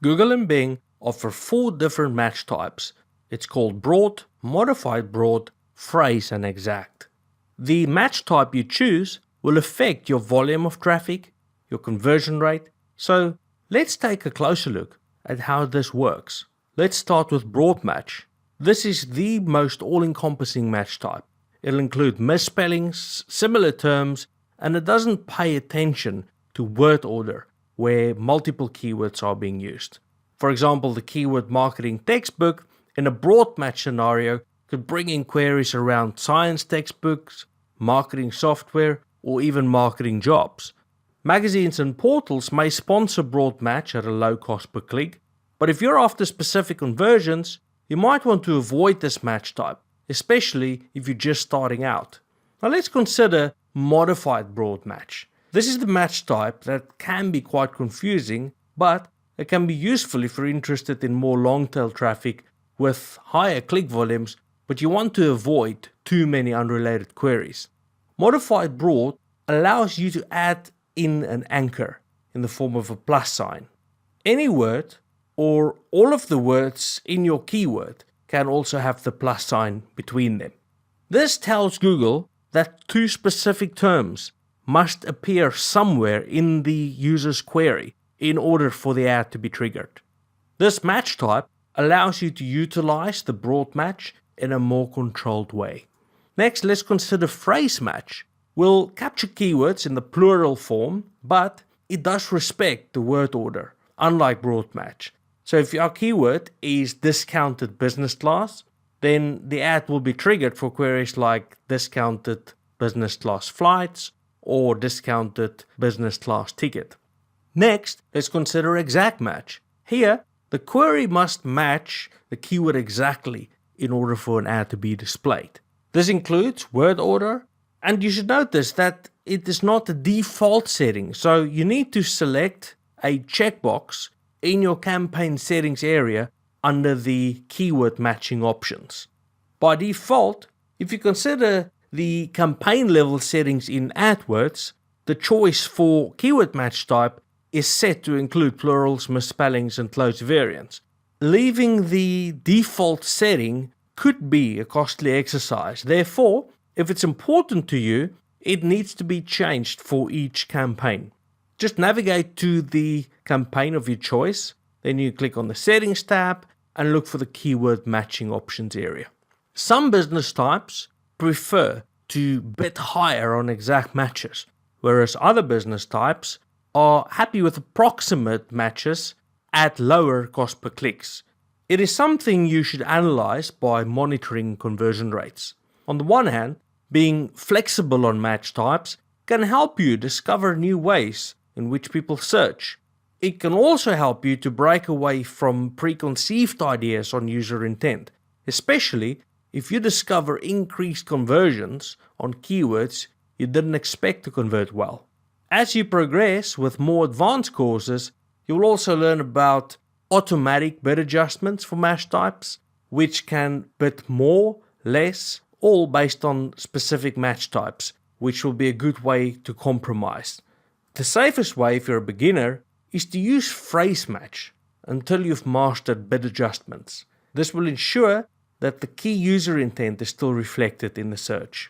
Google and Bing offer 4 different match types. It's called broad, modified broad, phrase and exact. The match type you choose will affect your volume of traffic, your conversion rate. So let's take a closer look at how this works. Let's start with broad match. This is the most all-encompassing match type. It'll include misspellings, similar terms, and it doesn't pay attention to word order where multiple keywords are being used. For example, the keyword marketing textbook in a broad match scenario could bring in queries around science textbooks, marketing software, or even marketing jobs. Magazines and portals may sponsor broad match at a low cost per click, but if you're after specific conversions, you might want to avoid this match type, especially if you're just starting out. Now let's consider modified broad match. This is the match type that can be quite confusing, but it can be useful if you're interested in more long-tail traffic with higher click volumes, but you want to avoid too many unrelated queries. Modified broad allows you to add in an anchor in the form of a plus sign. Any word or all of the words in your keyword can also have the plus sign between them. This tells Google that 2 specific terms must appear somewhere in the user's query in order for the ad to be triggered. This match type allows you to utilize the broad match in a more controlled way. Next, let's consider phrase match. We'll capture keywords in the plural form, but it does respect the word order, unlike broad match. So if our keyword is discounted business class, then the ad will be triggered for queries like discounted business class flights or discounted business class ticket. Next, let's consider exact match. Here, the query must match the keyword exactly in order for an ad to be displayed. This includes word order, and you should notice that it is not a default setting, so you need to select a checkbox in your campaign settings area under the keyword matching options. By default, if you consider the campaign level settings in AdWords, the choice for keyword match type is set to include plurals, misspellings, and close variants. Leaving the default setting could be a costly exercise. Therefore, if it's important to you, it needs to be changed for each campaign. Just navigate to the campaign of your choice, then you click on the Settings tab and look for the Keyword Matching Options area. Some business types prefer to bid higher on exact matches, whereas other business types are happy with approximate matches at lower cost per clicks. It is something you should analyze by monitoring conversion rates. On the one hand, being flexible on match types can help you discover new ways in which people search. It can also help you to break away from preconceived ideas on user intent, especially if you discover increased conversions on keywords you didn't expect to convert well. As you progress with more advanced courses, you'll also learn about automatic bid adjustments for match types, which can bid more, less, all based on specific match types, which will be a good way to compromise. The safest way if you're a beginner is to use phrase match until you've mastered bid adjustments. This will ensure that the key user intent is still reflected in the search.